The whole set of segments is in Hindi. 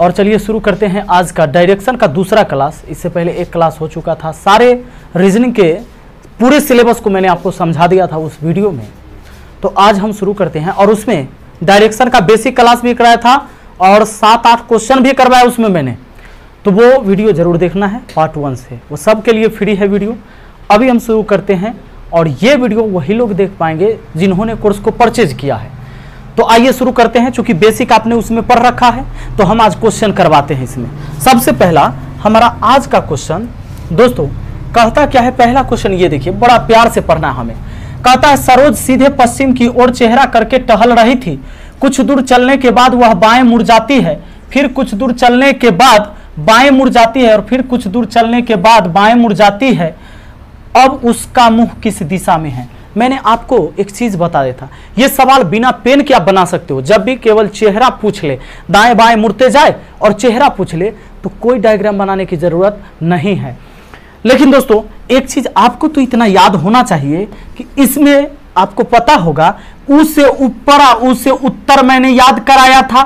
और चलिए शुरू करते हैं आज का डायरेक्शन का दूसरा क्लास। इससे पहले एक क्लास हो चुका था, सारे रीजनिंग के पूरे सिलेबस को मैंने आपको समझा दिया था उस वीडियो में। तो आज हम शुरू करते हैं और उसमें डायरेक्शन का बेसिक क्लास भी कराया था और 7-8 क्वेश्चन भी करवाया उसमें मैंने। तो वो वीडियो जरूर देखना है पार्ट 1 से, वो सबके लिए फ्री है वीडियो। अभी हम शुरू करते हैं और ये वीडियो वही लोग देख पाएंगे जिन्होंने कोर्स को परचेज किया है। तो आइए शुरू करते हैं। चूंकि बेसिक आपने उसमें पढ़ रखा है तो हम आज क्वेश्चन करवाते हैं इसमें। सबसे पहला हमारा आज का क्वेश्चन दोस्तों कहता क्या है, पहला क्वेश्चन ये देखिए, बड़ा प्यार से पढ़ना है हमें। कहता है सरोज सीधे पश्चिम की ओर चेहरा करके टहल रही थी। कुछ दूर चलने के बाद वह बाएं मुड़ जाती है, फिर कुछ दूर चलने के बाद बाएं मुड़ जाती है और फिर कुछ दूर चलने के बाद बाएं मुड़ जाती है। अब उसका मुंह किस दिशा में है? मैंने आपको एक चीज बता देता, ये सवाल बिना पेन के आप बना सकते हो। जब भी केवल चेहरा पूछ ले, दाएं बाएं मुड़ते जाए और चेहरा पूछ ले तो कोई डायग्राम बनाने की जरूरत नहीं है। लेकिन दोस्तों एक चीज आपको तो इतना याद होना चाहिए कि इसमें आपको पता होगा उ से ऊपर उ से उत्तर मैंने याद कराया था।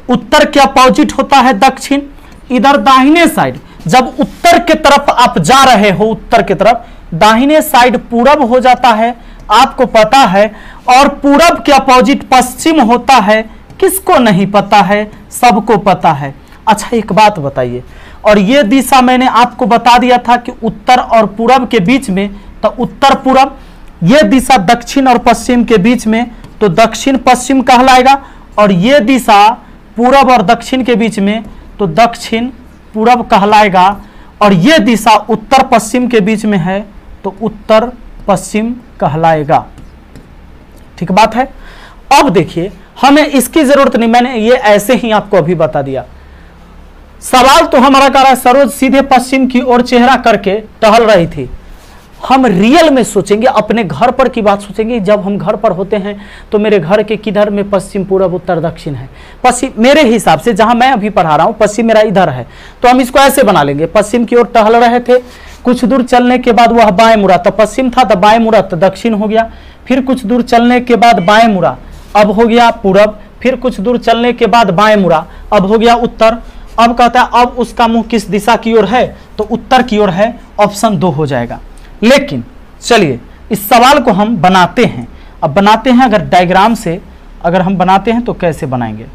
उत्तर के अपोजिट होता है दक्षिण। इधर दाहिने साइड जब उत्तर के तरफ आप जा रहे हो, उत्तर के तरफ दाहिने साइड पूरब हो जाता है, आपको पता है। और पूरब के अपोजिट पश्चिम होता है, किसको नहीं पता है? सबको पता है। अच्छा एक बात बताइए, और ये दिशा मैंने आपको बता दिया था कि उत्तर और पूरब के बीच में तो उत्तर पूरब, ये दिशा दक्षिण और पश्चिम के बीच में तो दक्षिण पश्चिम कहलाएगा, और ये दिशा पूरब और दक्षिण के बीच में तो दक्षिण पूरब कहलाएगा, और ये दिशा उत्तर पश्चिम के बीच में है तो उत्तर पश्चिम कहलाएगा। ठीक बात है। अब देखिए हमें इसकी जरूरत नहीं, मैंने ये ऐसे ही आपको अभी बता दिया। सवाल तो हमारा कह रहा है सरोज सीधे पश्चिम की ओर चेहरा करके टहल रही थी। हम रियल में सोचेंगे, अपने घर पर की बात सोचेंगे। जब हम घर पर होते हैं तो मेरे घर के किधर में पश्चिम पूरब उत्तर दक्षिण है। पश्चिम मेरे हिसाब से जहां मैं अभी पढ़ा रहा हूं पश्चिम मेरा इधर है, तो हम इसको ऐसे बना लेंगे। पश्चिम की ओर टहल रहे थे, कुछ दूर चलने के बाद वह बाएं मुड़ा, तो पश्चिम था तो बाएं मुड़ा तो दक्षिण हो गया। फिर कुछ दूर चलने के बाद बाएं मुड़ा, अब हो गया पूरब। फिर कुछ दूर चलने के बाद बाएं मुड़ा, अब हो गया उत्तर। अब कहता है अब उसका मुंह किस दिशा की ओर है? तो उत्तर की ओर है। ऑप्शन 2 हो जाएगा। लेकिन चलिए इस सवाल को हम बनाते हैं। अब बनाते हैं, अगर डायग्राम से अगर हम बनाते हैं तो कैसे बनाएंगे?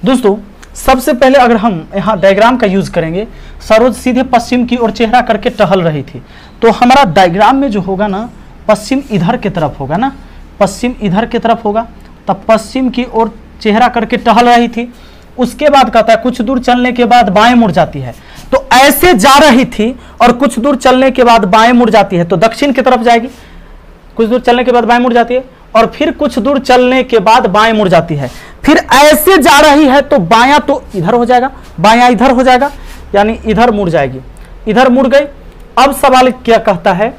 दोस्तों सबसे पहले अगर हम यहाँ डायग्राम का यूज करेंगे, सरोज सीधे पश्चिम की ओर चेहरा करके टहल रही थी, तो हमारा डायग्राम में जो होगा ना, पश्चिम इधर की तरफ होगा ना, पश्चिम इधर की तरफ होगा। तब पश्चिम की ओर चेहरा करके टहल रही थी। उसके बाद कहता है कुछ दूर चलने के बाद बाएं मुड़ जाती है, तो ऐसे जा रही थी और कुछ दूर चलने के बाद बाएं मुड़ जाती है तो दक्षिण की तरफ जाएगी। कुछ दूर चलने के बाद बाएं मुड़ जाती है और फिर कुछ दूर चलने के बाद बाएं मुड़ जाती है। फिर ऐसे जा रही है तो बायां तो इधर हो जाएगा, बायां इधर हो जाएगा, यानी इधर मुड़ जाएगी। इधर मुड़ गई। अब सवाल क्या कहता है?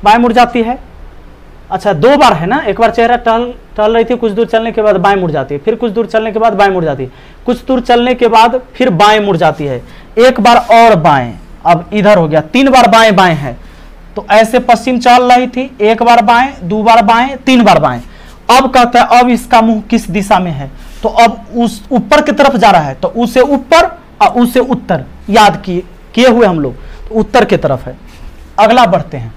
बाएं मुड़ जाती है। अच्छा 2 बार है ना, एक बार चेहरा टहल रही थी, कुछ दूर चलने के बाद बाएं मुड़ जाती है, फिर कुछ दूर चलने के बाद बाएं मुड़ जाती है, कुछ दूर चलने के बाद फिर बाएं मुड़ जाती है, एक बार और बाएं, अब इधर हो गया। 3 बार बाएं बाएं है। तो ऐसे पश्चिम चल रही थी, 1 बार बाएं, 2 बार बाएं, 3 बार बाएं। अब कहता है अब इसका मुंह किस दिशा में है? तो अब उस ऊपर की तरफ जा रहा है, तो उसे ऊपर और उसे उत्तर याद किए हुए हम लोग, तो उत्तर की तरफ है। अगला बढ़ते हैं।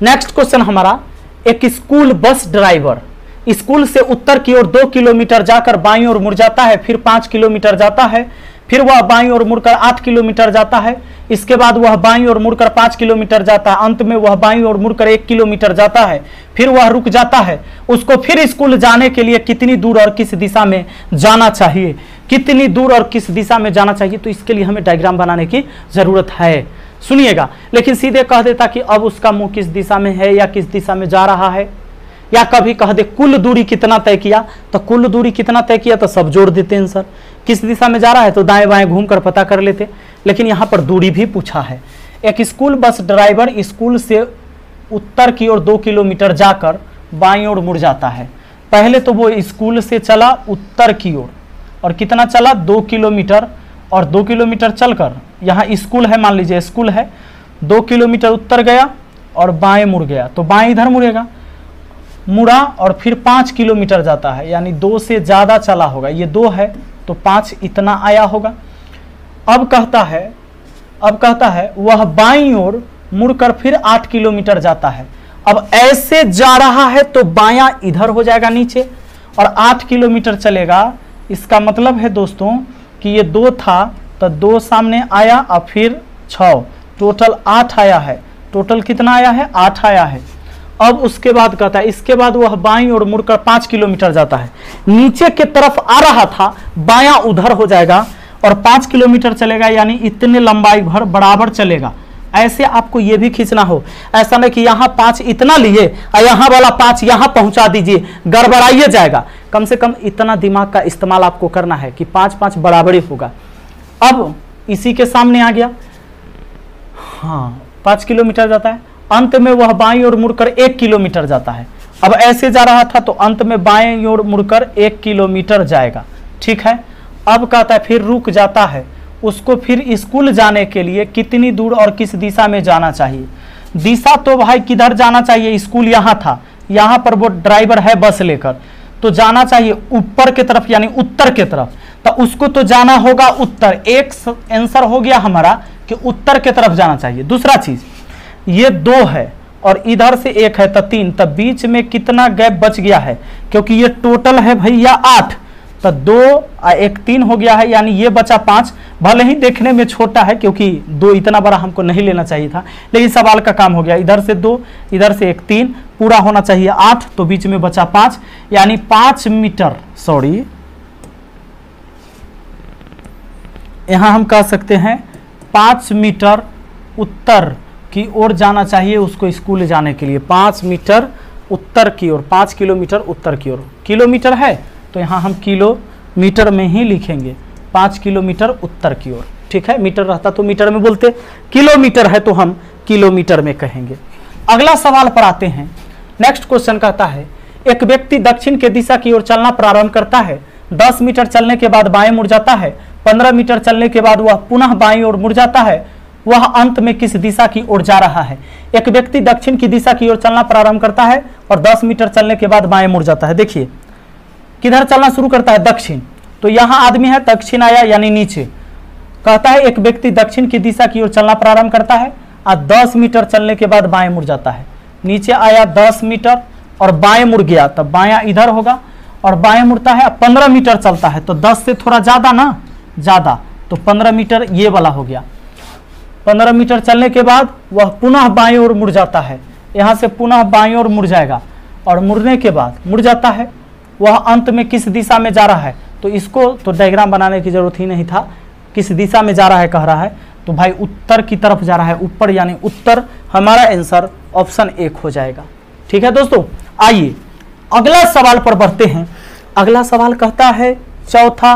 नेक्स्ट क्वेश्चन हमारा, एक स्कूल बस ड्राइवर स्कूल से उत्तर की ओर 2 किलोमीटर जाकर बाईं ओर मुड़ जाता है, फिर 5 किलोमीटर जाता है, फिर वह बाईं ओर मुड़कर 8 किलोमीटर जाता है, इसके बाद वह बाईं ओर मुड़कर 5 किलोमीटर जाता है, अंत में वह बाईं ओर मुड़कर 1 किलोमीटर जाता है, फिर वह रुक जाता है। उसको फिर स्कूल जाने के लिए कितनी दूर और किस दिशा में जाना चाहिए? कितनी दूर और किस दिशा में जाना चाहिए? तो इसके लिए हमें डायग्राम बनाने की जरूरत है। सुनिएगा, लेकिन सीधे कह देता कि अब उसका मुंह किस दिशा में है या किस दिशा में जा रहा है, या कभी कह दे कुल दूरी कितना तय किया, तो कुल दूरी कितना तय किया तो सब जोड़ देते हैं। सर किस दिशा में जा रहा है तो दाएं बाएं घूम कर पता कर लेते, लेकिन यहाँ पर दूरी भी पूछा है। एक स्कूल बस ड्राइवर स्कूल से उत्तर की ओर 2 किलोमीटर जाकर बाईं ओर मुड़ जाता है। पहले तो वो स्कूल से चला उत्तर की ओर, और कितना चला 2 किलोमीटर, और 2 किलोमीटर चलकर यहाँ स्कूल है, मान लीजिए स्कूल है, 2 किलोमीटर उत्तर गया और बाएं मुड़ गया, तो बाएं इधर मुड़ेगा, मुड़ा और फिर 5 किलोमीटर जाता है, यानी 2 से ज़्यादा चला होगा, ये 2 है तो 5 इतना आया होगा। अब कहता है वह बाईं ओर मुड़कर फिर 8 किलोमीटर जाता है। अब ऐसे जा रहा है तो बायां इधर हो जाएगा नीचे, और 8 किलोमीटर चलेगा। इसका मतलब है दोस्तों कि ये 2 था तो 2 सामने आया और फिर 6, टोटल 8 आया है। टोटल कितना आया है? 8 आया है। अब उसके बाद कहता है इसके बाद वह बाईं ओर मुड़कर 5 किलोमीटर जाता है। नीचे के तरफ आ रहा था, बायां उधर हो जाएगा और 5 किलोमीटर चलेगा, यानी इतने लंबाई भर बराबर चलेगा। ऐसे आपको ये भी खींचना हो, ऐसा नहीं कि यहाँ 5 इतना लिए और यहाँ वाला 5 यहाँ पहुंचा दीजिए, गड़बड़ाइए जाएगा। कम से कम इतना दिमाग का इस्तेमाल आपको करना है कि 5-5 बराबरी होगा। अब इसी के सामने आ गया, हाँ 5 किलोमीटर जाता है, अंत में वह बाईं ओर मुड़कर 1 किलोमीटर जाता है। अब ऐसे जा रहा था तो अंत में बाईं ओर मुड़कर 1 किलोमीटर जाएगा, ठीक है। अब कहता है फिर रुक जाता है, उसको फिर स्कूल जाने के लिए कितनी दूर और किस दिशा में जाना चाहिए। दिशा तो भाई किधर जाना चाहिए, स्कूल यहाँ था, यहाँ पर वो ड्राइवर है बस लेकर, तो जाना चाहिए ऊपर के तरफ यानी उत्तर के तरफ, तो उसको तो जाना होगा उत्तर। एक आंसर हो गया हमारा कि उत्तर के तरफ जाना चाहिए। दूसरा चीज, ये 2 है और इधर से 1 है तो 3, तब बीच में कितना गैप बच गया है, क्योंकि ये टोटल है भैया 8, तो 2 और 1 3 हो गया है, यानी ये बचा 5। भले ही देखने में छोटा है क्योंकि 2 इतना बड़ा हमको नहीं लेना चाहिए था, लेकिन सवाल का काम हो गया। इधर से 2, इधर से 1 3, पूरा होना चाहिए 8, तो बीच में बचा 5, यानी 5 मीटर, सॉरी यहां हम कह सकते हैं 5 मीटर उत्तर की ओर जाना चाहिए उसको स्कूल जाने के लिए। 5 मीटर उत्तर की ओर, 5 किलोमीटर उत्तर की ओर। किलोमीटर है तो यहाँ हम किलोमीटर में ही लिखेंगे, 5 किलोमीटर उत्तर की ओर, ठीक है। मीटर रहता तो मीटर में बोलते, किलोमीटर है तो हम किलोमीटर में कहेंगे। अगला सवाल पर आते हैं। नेक्स्ट क्वेश्चन कहता है एक व्यक्ति दक्षिण के दिशा की ओर चलना प्रारंभ करता है, 10 मीटर चलने के बाद बाएं मुड़ जाता है, 15 मीटर चलने के बाद वह पुनः बाईं ओर मुड़ जाता है। वह अंत में किस दिशा की ओर जा रहा है। एक व्यक्ति दक्षिण की दिशा की ओर चलना प्रारंभ करता है और 10 मीटर चलने के बाद बाएं मुड़ जाता है। देखिए किधर चलना शुरू करता है, दक्षिण, तो यहां आदमी है, दक्षिण आया यानी नीचे। कहता है एक व्यक्ति दक्षिण की दिशा की ओर चलना प्रारंभ करता है और 10 मीटर चलने के बाद बाएं मुड़ जाता है। नीचे आया 10 मीटर और बाएं मुड़ गया, तब बायां इधर होगा, और बाएं मुड़ता है 15 मीटर चलता है, तो 10 से थोड़ा ज्यादा ना, ज्यादा, तो 15 मीटर ये वाला हो गया। 15 मीटर चलने के बाद वह पुनः बाईं ओर मुड़ जाता है, यहाँ से पुनः बाईं ओर मुड़ जाएगा, और मुड़ने के बाद मुड़ जाता है। वह अंत में किस दिशा में जा रहा है, तो इसको तो डायग्राम बनाने की जरूरत ही नहीं था, किस दिशा में जा रहा है कह रहा है, तो भाई उत्तर की तरफ जा रहा है, ऊपर यानी उत्तर। हमारा आंसर ऑप्शन 1 हो जाएगा, ठीक है दोस्तों। आइए अगला सवाल पर बढ़ते हैं। अगला सवाल कहता है चौथा,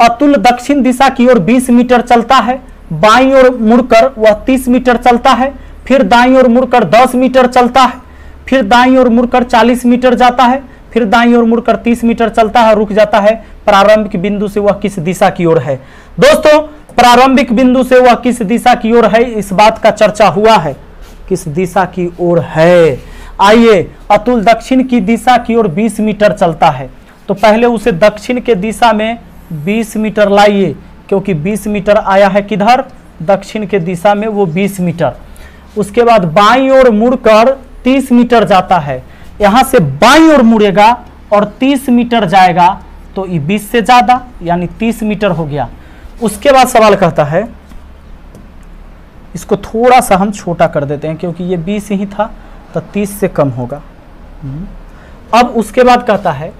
अतुल दक्षिण दिशा की ओर 20 मीटर चलता है, बाईं ओर मुड़कर वह 30 मीटर चलता है, फिर दाईं ओर मुड़कर 10 मीटर चलता है, फिर दाईं ओर मुड़कर 40 मीटर जाता है, फिर दाईं ओर मुड़कर 30 मीटर चलता है, रुक जाता है। प्रारंभिक बिंदु से वह किस दिशा की ओर है। दोस्तों प्रारंभिक बिंदु से वह किस दिशा की ओर है, इस बात का चर्चा हुआ है, किस दिशा की ओर है। आइए, अतुल दक्षिण की दिशा की ओर 20 मीटर चलता है, तो पहले उसे दक्षिण के दिशा में 20 मीटर लाइए, क्योंकि 20 मीटर आया है किधर, दक्षिण के दिशा में, वो 20 मीटर। उसके बाद बाईं ओर मुड़कर 30 मीटर जाता है, यहां से बाईं ओर मुड़ेगा और 30 मीटर जाएगा, तो ये 20 से ज्यादा यानी 30 मीटर हो गया। उसके बाद सवाल कहता है, इसको थोड़ा सा हम छोटा कर देते हैं क्योंकि ये 20 ही था, तो 30 से कम होगा। अब उसके बाद कहता है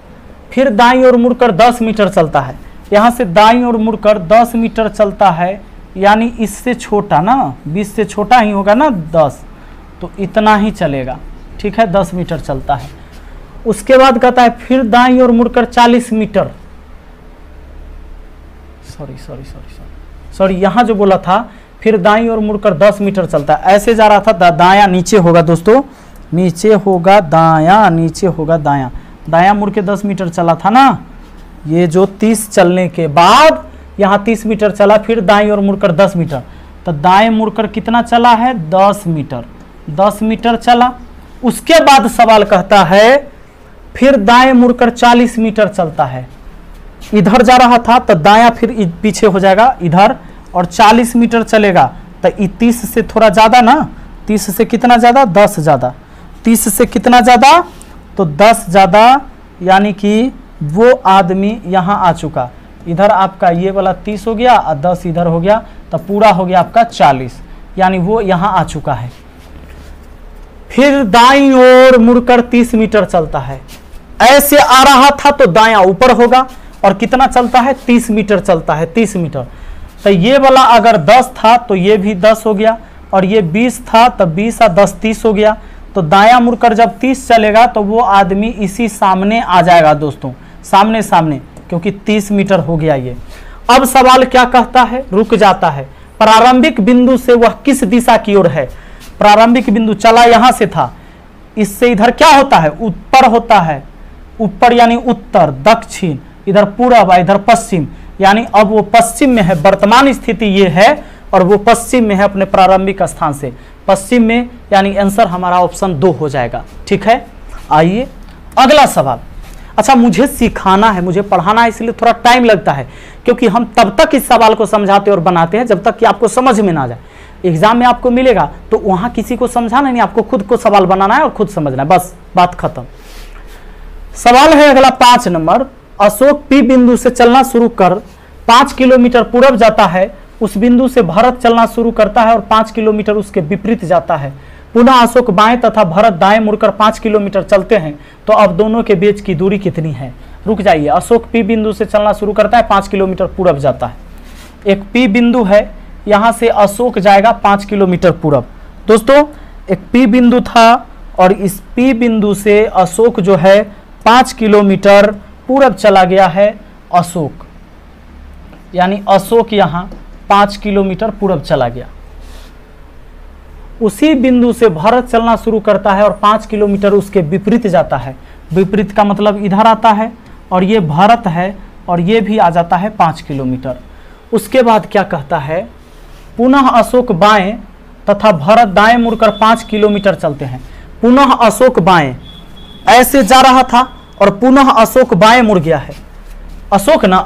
फिर दाईं ओर मुड़कर 10 मीटर चलता है, यहां से दाईं ओर मुड़कर 10 मीटर चलता है, यानी इससे छोटा ना, 20 से छोटा ही होगा ना 10, तो इतना ही चलेगा, ठीक है, 10 मीटर चलता है। उसके बाद कहता है फिर दाईं ओर मुड़कर 40 मीटर, सॉरी यहां जो बोला था फिर दाईं ओर मुड़कर 10 मीटर चलता है। ऐसे जा रहा था, दायां नीचे होगा दोस्तों, नीचे होगा दायां, नीचे होगा दायां, दायां मुड़ के 10 मीटर चला था ना। ये जो 30 चलने के बाद यहाँ 30 मीटर चला, फिर दाईं ओर मुड़कर 10 मीटर, तो दाएं मुड़कर कितना चला है 10 मीटर, 10 मीटर चला। उसके बाद सवाल कहता है फिर दाएं मुड़कर 40 मीटर चलता है। इधर जा रहा था तो दायां फिर पीछे हो जाएगा इधर और 40 मीटर चलेगा, तो 30 से थोड़ा ज़्यादा ना, 30 से कितना ज़्यादा 10 ज़्यादा, 30 से कितना ज़्यादा तो 10 ज़्यादा, यानी कि वो आदमी यहाँ आ चुका। इधर आपका ये वाला 30 हो गया और 10 इधर हो गया, तो पूरा हो गया आपका 40, यानी वो यहाँ आ चुका है। फिर दाईं ओर मुड़कर 30 मीटर चलता है। ऐसे आ रहा था तो दायां ऊपर होगा और कितना चलता है 30 मीटर चलता है, 30 मीटर। तो ये वाला अगर 10 था तो ये भी 10 हो गया, और ये 20 था तो 20 और 10 30 हो गया। तो दायां मुड़कर जब 30 चलेगा तो वो आदमी इसी सामने आ जाएगा दोस्तों, सामने सामने, क्योंकि 30 मीटर हो गया ये। अब सवाल क्या कहता है, रुक जाता है, प्रारंभिक बिंदु से वह किस दिशा की ओर है। प्रारंभिक बिंदु चला यहां से था, इससे इधर क्या होता है ऊपर होता है, ऊपर यानी उत्तर, दक्षिण, इधर पूरब, इधर पश्चिम, यानी अब वो पश्चिम में है। वर्तमान स्थिति ये है और वो पश्चिम में है अपने प्रारंभिक स्थान से, पश्चिम में, यानी आंसर हमारा ऑप्शन 2 हो जाएगा। ठीक है, आइए अगला सवाल। अच्छा, मुझे सिखाना है, मुझे पढ़ाना है, इसलिए थोड़ा टाइम लगता है, क्योंकि हम तब तक इस सवाल को समझाते और बनाते हैं जब तक कि आपको समझ में ना जाए। एग्जाम में आपको मिलेगा तो वहां किसी को समझाना नहीं, आपको खुद को सवाल बनाना है और खुद समझना है, बस बात खत्म। सवाल है अगला 5 नंबर। अशोक पी बिंदु से चलना शुरू कर 5 किलोमीटर पूरब जाता है, उस बिंदु से भरत चलना शुरू करता है और 5 किलोमीटर उसके विपरीत जाता है। पुनः अशोक बाएं तथा भरत दाएं मुड़कर 5 किलोमीटर चलते हैं, तो अब दोनों के बीच की दूरी कितनी है। रुक जाइए, अशोक पी बिंदु से चलना शुरू करता है, 5 किलोमीटर पूरब जाता है। एक पी बिंदु है, यहां से अशोक जाएगा 5 किलोमीटर पूरब। दोस्तों, एक पी बिंदु था और इस पी बिंदु से अशोक जो है 5 किलोमीटर पूरब चला गया है अशोक, यानी अशोक यहां 5 किलोमीटर पूरब चला गया। उसी बिंदु से भरत चलना शुरू करता है और 5 किलोमीटर उसके विपरीत जाता है। विपरीत का मतलब इधर आता है और ये भरत है और ये भी आ जाता है 5 किलोमीटर। उसके बाद क्या कहता है, पुनः अशोक बाएं तथा भरत दाएं मुड़कर 5 किलोमीटर चलते हैं। पुनः अशोक बाएं, ऐसे जा रहा था और पुनः अशोक बाएं मुड़ गया है। अशोक ना,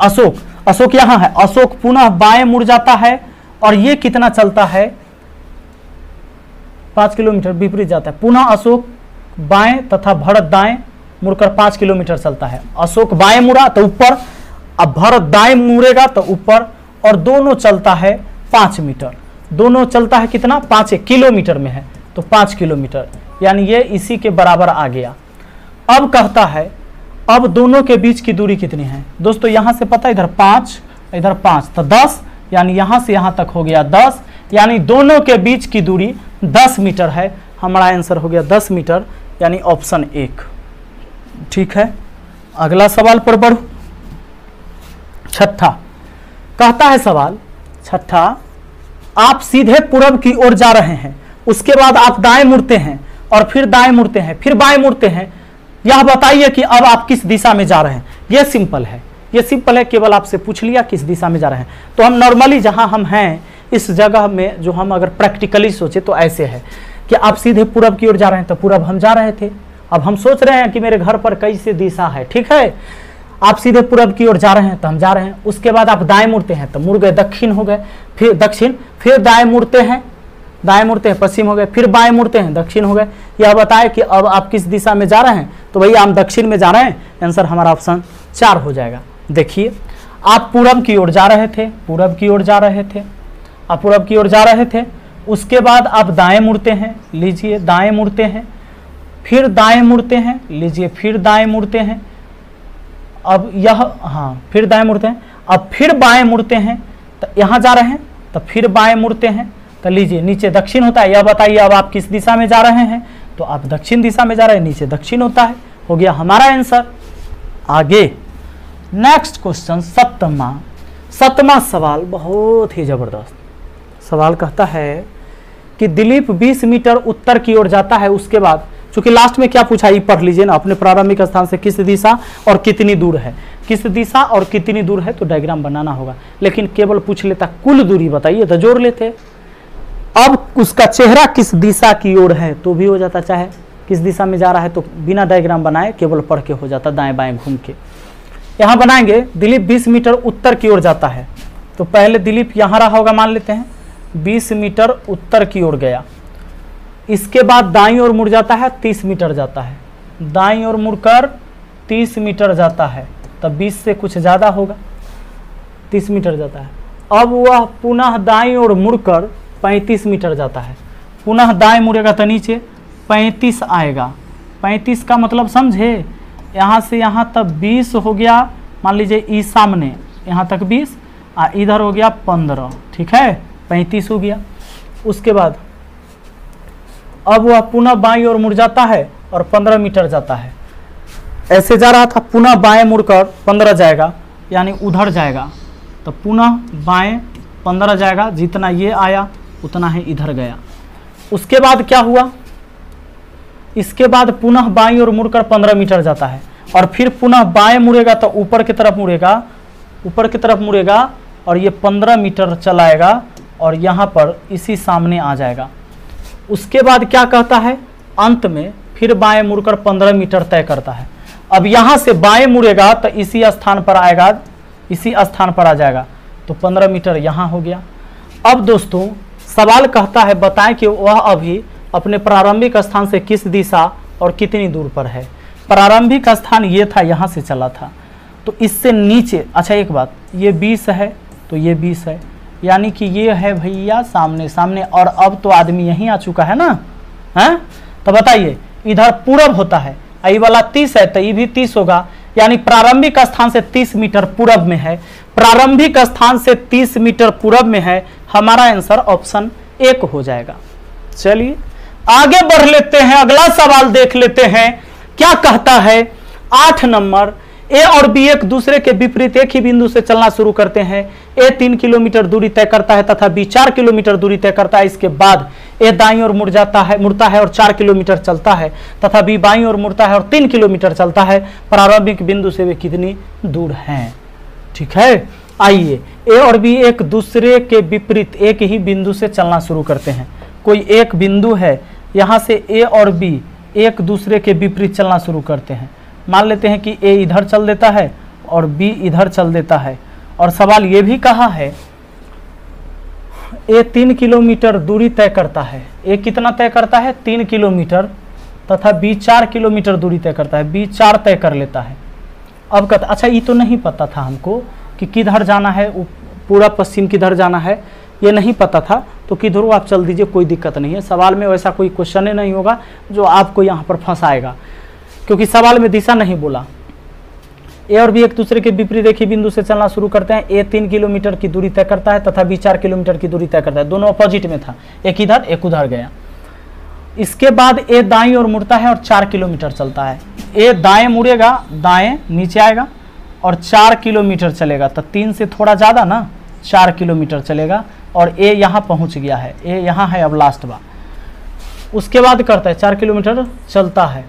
अशोक यहां है, अशोक पुनः बाएं मुड़ जाता है और ये कितना चलता है 5 किलोमीटर विपरीत जाता है। पुनः अशोक बाएं तथा भरत दाएं मुड़कर 5 किलोमीटर चलता है। अशोक बाएं मुड़ा तो ऊपर, अब भरत दाएं मुड़ेगा तो ऊपर, और दोनों चलता है 5 मीटर। दोनों चलता है कितना 5 किलोमीटर में है तो 5 किलोमीटर, यानी ये इसी के बराबर आ गया। अब कहता है अब दोनों के बीच की दूरी कितनी है। दोस्तों यहां से पता है इधर 5 इधर 5 तो 10, यानी यहां से यहां तक हो गया 10, यानी दोनों के बीच की दूरी 10 मीटर है। हमारा आंसर हो गया 10 मीटर, यानी ऑप्शन 1। ठीक है, अगला सवाल पर बढ़ो। छठा कहता है सवाल छठा, आप सीधे पूरब की ओर जा रहे हैं, उसके बाद आप दाएं मुड़ते हैं और फिर दाएं मुड़ते हैं, फिर बाएं मुड़ते हैं। यह बताइए कि अब आप किस दिशा में जा रहे हैं। यह सिंपल है, यह सिंपल है, केवल आपसे पूछ लिया किस दिशा में जा रहे हैं। तो हम नॉर्मली जहां हम हैं इस जगह में, जो हम अगर प्रैक्टिकली सोचे तो ऐसे है कि आप सीधे पूरब की ओर जा रहे हैं, तो पूरब हम जा रहे थे। अब हम सोच रहे हैं कि मेरे घर पर कैसे दिशा है, ठीक है। आप सीधे पूरब की ओर जा रहे हैं तो हम जा रहे हैं। उसके बाद आप दाएं मुड़ते हैं तो मुड़ गए, दक्षिण हो गए, फिर दक्षिण, फिर दाएं मुड़ते हैं, पश्चिम हो गए, फिर बाएं मुड़ते हैं, दक्षिण हो गए। यह बताए कि अब आप किस दिशा में जा रहे हैं, तो भैया हम दक्षिण में जा रहे हैं। आंसर हमारा ऑप्शन 4 हो जाएगा। देखिए, आप पूरब की ओर जा रहे थे, पूरब की ओर जा रहे थे, आप पूरब की ओर जा रहे थे। उसके बाद आप दाएं मुड़ते हैं, लीजिए दाएं मुड़ते हैं, फिर दाएं मुड़ते हैं, लीजिए फिर दाएं मुड़ते हैं। अब यह फिर दाएं मुड़ते हैं, अब फिर बाएं मुड़ते हैं, तो यहाँ जा रहे हैं तो फिर बाएं मुड़ते हैं, तो लीजिए नीचे दक्षिण होता है। यह बताइए अब आप किस दिशा में जा रहे हैं, तो आप दक्षिण दिशा में जा रहे हैं, नीचे दक्षिण होता है। हो गया हमारा आंसर। आगे नेक्स्ट क्वेश्चन, 7वां सवाल बहुत ही जबरदस्त सवाल कहता है कि दिलीप 20 मीटर उत्तर की ओर जाता है, उसके बाद चूंकि लास्ट में क्या पूछा ये पढ़ लीजिए ना, अपने प्रारंभिक स्थान से किस दिशा और कितनी दूर है, किस दिशा और कितनी दूर है तो डायग्राम बनाना होगा, लेकिन केवल पूछ लेता कुल दूरी बताइए तो जोड़ लेते। अब उसका चेहरा किस दिशा की ओर है तो भी हो जाता, चाहे किस दिशा में जा रहा है तो बिना डायग्राम बनाए केवल पढ़ के हो जाता, दाएं बाएं घूम के। यहां बनाएंगे दिलीप 20 मीटर उत्तर की ओर जाता है, तो पहले दिलीप यहां रहा होगा, मान लेते हैं 20 मीटर उत्तर की ओर गया, इसके बाद दाईं ओर मुड़ जाता है 30 मीटर जाता है, दाईं ओर मुड़कर 30 मीटर जाता है, तब 20 से कुछ ज़्यादा होगा, 30 मीटर जाता है। अब वह पुनः दाईं ओर मुड़कर 35 मीटर जाता है, पुनः दाएं मुड़ेगा तो नीचे 35 आएगा, 35 का मतलब समझे, यहाँ से यहाँ तक 20 हो गया, मान लीजिए ई सामने यहाँ तक 20 इधर हो गया 15, ठीक है 35 हो गया। उसके बाद अब वह पुनः बाईं ओर मुड़ जाता है और 15 मीटर जाता है, ऐसे जा रहा था पुनः बाएं मुड़कर 15 जाएगा, यानी उधर जाएगा, तो पुनः बाएं 15 जाएगा, जितना ये आया उतना ही इधर गया। उसके बाद क्या हुआ, इसके बाद पुनः बाईं ओर मुड़कर 15 मीटर जाता है और फिर पुनः बाएं मुड़ेगा तो ऊपर की तरफ मुड़ेगा, ऊपर की तरफ मुड़ेगा और ये 15 मीटर चलाएगा और यहाँ पर इसी सामने आ जाएगा। उसके बाद क्या कहता है, अंत में फिर बाएं मुड़कर 15 मीटर तय करता है। अब यहाँ से बाएं मुड़ेगा तो इसी स्थान पर आएगा, इसी स्थान पर आ जाएगा, तो 15 मीटर यहाँ हो गया। अब दोस्तों सवाल कहता है बताएं कि वह अभी अपने प्रारंभिक स्थान से किस दिशा और कितनी दूर पर है। प्रारंभिक स्थान ये था, यहाँ से चला था, तो इससे नीचे, अच्छा एक बात, ये 20 है तो ये 20 है, यानी कि ये है भैया सामने सामने, और अब तो आदमी यहीं आ चुका है ना, हैं? तो बताइए इधर पूरब होता है, ये वाला 30 है तो ये भी 30 होगा, यानी प्रारंभिक स्थान से 30 मीटर पूरब में है, प्रारंभिक स्थान से 30 मीटर पूरब में है, हमारा आंसर ऑप्शन 1 हो जाएगा। चलिए आगे बढ़ लेते हैं, अगला सवाल देख लेते हैं क्या कहता है। 8 नंबर, ए और बी एक दूसरे के विपरीत एक ही बिंदु से चलना शुरू करते हैं। ए 3 किलोमीटर दूरी तय करता है तथा बी 4 किलोमीटर दूरी तय करता है। इसके बाद ए दाईं ओर मुड़ता है और 4 किलोमीटर चलता है तथा बी बाईं ओर मुड़ता है और 3 किलोमीटर चलता है। प्रारंभिक बिंदु से वे कितनी दूर हैं? ठीक है, आइए ए और बी एक दूसरे के विपरीत एक ही बिंदु से चलना शुरू करते हैं। कोई एक बिंदु है, यहाँ से ए और बी एक दूसरे के विपरीत चलना शुरू करते हैं। मान लेते हैं कि ए इधर चल देता है और बी इधर चल देता है, और सवाल ये भी कहा है ए 3 किलोमीटर दूरी तय करता है। ए कितना तय करता है? 3 किलोमीटर, तथा बी 4 किलोमीटर दूरी तय करता है। बी 4 तय कर लेता है। अब कहता, अच्छा ये तो नहीं पता था हमको कि किधर जाना है, पूरा पश्चिम किधर जाना है, ये नहीं पता था, तो किधरों आप चल दीजिए, कोई दिक्कत नहीं है। सवाल में वैसा कोई क्वेश्चन ही नहीं होगा जो आपको यहाँ पर फंसाएगा, क्योंकि सवाल में दिशा नहीं बोला। ए और बी एक दूसरे के विपरीत एक ही बिंदु से चलना शुरू करते हैं। ए 3 किलोमीटर की दूरी तय करता है तथा बी 4 किलोमीटर की दूरी तय करता है। दोनों अपोजिट में था, एक इधर एक उधर गया। इसके बाद ए दाईं ओर मुड़ता है और 4 किलोमीटर चलता है। ए दाएं मुड़ेगा, दाएं नीचे आएगा और 4 किलोमीटर चलेगा, तो 3 से थोड़ा ज़्यादा ना, 4 किलोमीटर चलेगा और ए यहाँ पहुँच गया है। ए यहाँ है अब लास्ट बार। उसके बाद करता है 4 किलोमीटर चलता है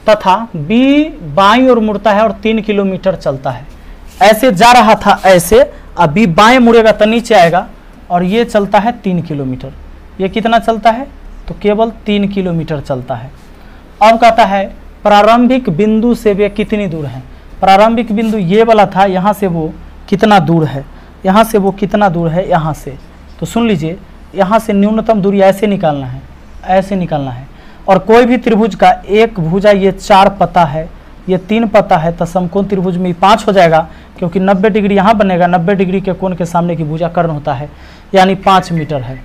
तथा बी बाईं ओर मुड़ता है और 3 किलोमीटर चलता है। ऐसे जा रहा था ऐसे, अब बी बाएं मुड़ेगा तो नीचे आएगा और ये चलता है 3 किलोमीटर। ये कितना चलता है? तो केवल 3 किलोमीटर चलता है। अब कहता है प्रारंभिक बिंदु से वे कितनी दूर हैं। प्रारंभिक बिंदु ये वाला था, यहाँ से वो कितना दूर है, यहाँ से वो कितना दूर है, यहाँ से। तो सुन लीजिए, यहाँ से न्यूनतम दूरी ऐसे निकालना है, ऐसे निकालना है। और कोई भी त्रिभुज का एक भुजा ये 4 पता है, ये 3 पता है, तो समकोण त्रिभुज में 5 हो जाएगा, क्योंकि 90 डिग्री यहाँ बनेगा। 90 डिग्री के कोण के सामने की भुजा कर्ण होता है, यानी 5 मीटर है,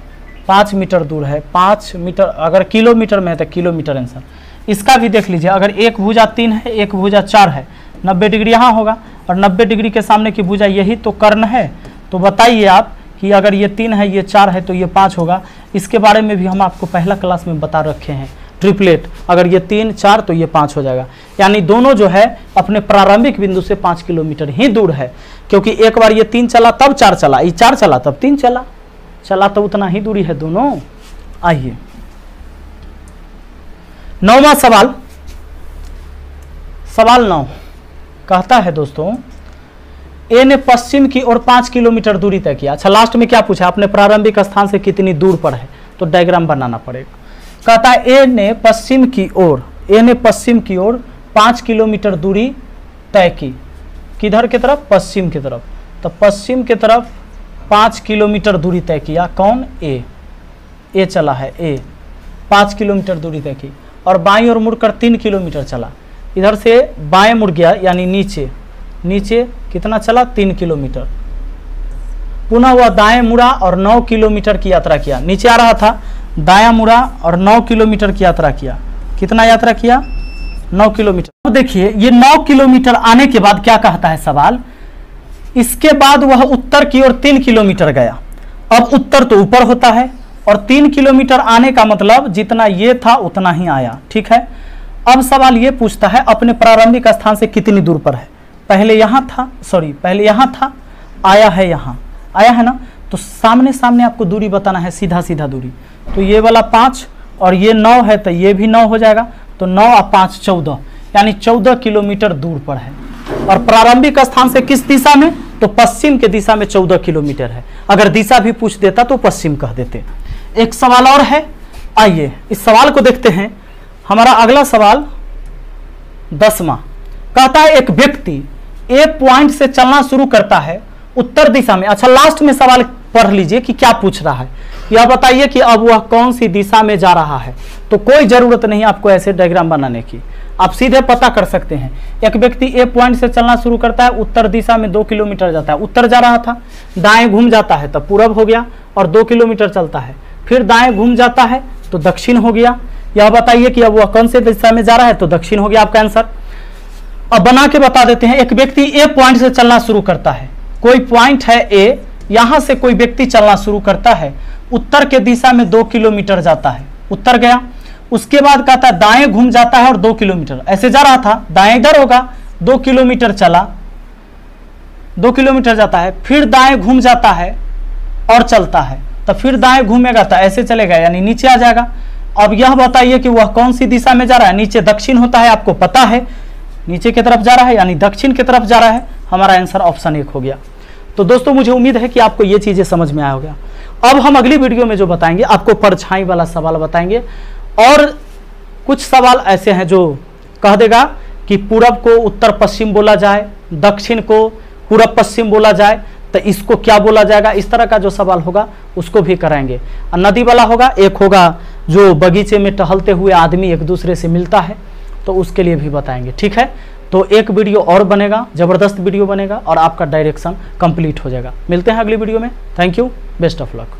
5 मीटर दूर है। 5 मीटर अगर किलोमीटर में है तो किलोमीटर आंसर। इसका भी देख लीजिए, अगर एक भुजा 3 है, एक भुजा 4 है, 90 डिग्री यहाँ होगा और 90 डिग्री के सामने की भुजा यही तो कर्ण है। तो बताइए आप कि अगर ये 3 है, ये 4 है, तो ये 5 होगा। इसके बारे में भी हम आपको पहला क्लास में बता रखे हैं, ट्रिपलेट। अगर ये 3 4 तो ये 5 हो जाएगा, यानी दोनों जो है अपने प्रारंभिक बिंदु से 5 किलोमीटर ही दूर है। क्योंकि एक बार ये 3 चला तब 4 चला, ये 4 चला तब 3 चला। चला तो उतना ही दूरी है दोनों। आइए 9वां सवाल, सवाल 9 कहता है दोस्तों, ए ने पश्चिम की ओर 5 किलोमीटर दूरी तय किया। अच्छा, लास्ट में क्या पूछा, अपने प्रारंभिक स्थान से कितनी दूर पर है, तो डायग्राम बनाना पड़ेगा। कहता है ए ने पश्चिम की ओर 5 किलोमीटर दूरी तय की। किधर की तरफ, पश्चिम की तरफ। तो पश्चिम की तरफ 5 किलोमीटर दूरी तय किया। कौन, ए चला है, ए 5 किलोमीटर दूरी तय की। और बाईं ओर मुड़कर 3 किलोमीटर चला। इधर से बाएं मुड़ गया, यानी नीचे कितना चला, 3 किलोमीटर। पुनः वह दाएं मुड़ा और 9 किलोमीटर की यात्रा किया। नीचे आ रहा था, दायां मुड़ा और 9 किलोमीटर की यात्रा किया। कितना यात्रा किया, 9 किलोमीटर। अब देखिए ये 9 किलोमीटर आने के बाद क्या कहता है सवाल, इसके बाद वह उत्तर की ओर 3 किलोमीटर गया। अब उत्तर तो ऊपर होता है और 3 किलोमीटर आने का मतलब जितना ये था उतना ही आया। ठीक है, अब सवाल ये पूछता है अपने प्रारंभिक स्थान से कितनी दूर पर है। पहले यहाँ था, आया है यहाँ, आया है ना। तो सामने सामने आपको दूरी बताना है, सीधा सीधा दूरी। तो ये वाला 5 और ये 9 है, तो ये भी 9 हो जाएगा। तो 9 और 5 14, यानी 14 किलोमीटर दूर पर है। और प्रारंभिक स्थान से किस दिशा में, तो पश्चिम के दिशा में 14 किलोमीटर है। अगर दिशा भी पूछ देता तो पश्चिम कह देते। एक सवाल और है, आइए इस सवाल को देखते हैं। हमारा अगला सवाल 10वां कहता है एक व्यक्ति ए पॉइंट से चलना शुरू करता है उत्तर दिशा में। अच्छा, लास्ट में सवाल पढ़ लीजिए कि क्या पूछ रहा है। यह बताइए कि अब वह कौन सी दिशा में जा रहा है। तो कोई जरूरत नहीं आपको ऐसे डायग्राम बनाने की, आप सीधे पता कर सकते हैं। एक व्यक्ति ए पॉइंट से चलना शुरू करता है, उत्तर दिशा में 2 किलोमीटर जाता है। उत्तर जा रहा था, दाएं घूम जाता है तो पूरब हो गया और 2 किलोमीटर चलता है। फिर दाएं घूम जाता है तो दक्षिण हो गया। यह बताइए कि अब वह कौन से दिशा में जा रहा है, तो दक्षिण हो गया आपका आंसर। अब बना के बता देते हैं। एक व्यक्ति ए पॉइंट से चलना शुरू करता है, कोई पॉइंट है ए, यहां से कोई व्यक्ति चलना शुरू करता है, उत्तर के दिशा में 2 किलोमीटर जाता है, उत्तर गया। उसके बाद कहता है दाएं घूम जाता है और 2 किलोमीटर, ऐसे जा रहा था, दाएं इधर होगा, 2 किलोमीटर चला, 2 किलोमीटर जाता है, फिर दाएं घूम जाता है और चलता है, तो फिर दाएं घूमेगा तो ऐसे चलेगा, यानी नीचे आ जाएगा। अब यह बताइए कि वह कौन सी दिशा में जा रहा है। नीचे दक्षिण होता है, आपको पता है, नीचे की तरफ जा रहा है यानी दक्षिण की तरफ जा रहा है। हमारा आंसर ऑप्शन 1 हो गया। तो दोस्तों मुझे उम्मीद है कि आपको ये चीजें समझ में आया होगा। अब हम अगली वीडियो में जो बताएंगे आपको परछाई वाला सवाल बताएंगे, और कुछ सवाल ऐसे हैं जो कह देगा कि पूरब को उत्तर पश्चिम बोला जाए, दक्षिण को पूरब पश्चिम बोला जाए, तो इसको क्या बोला जाएगा। इस तरह का जो सवाल होगा उसको भी कराएंगे। नदी वाला होगा, एक होगा जो बगीचे में टहलते हुए आदमी एक दूसरे से मिलता है, तो उसके लिए भी बताएंगे। ठीक है, तो एक वीडियो और बनेगा, जबरदस्त वीडियो बनेगा और आपका डायरेक्शन कंप्लीट हो जाएगा। मिलते हैं अगली वीडियो में। Thank you, best of luck.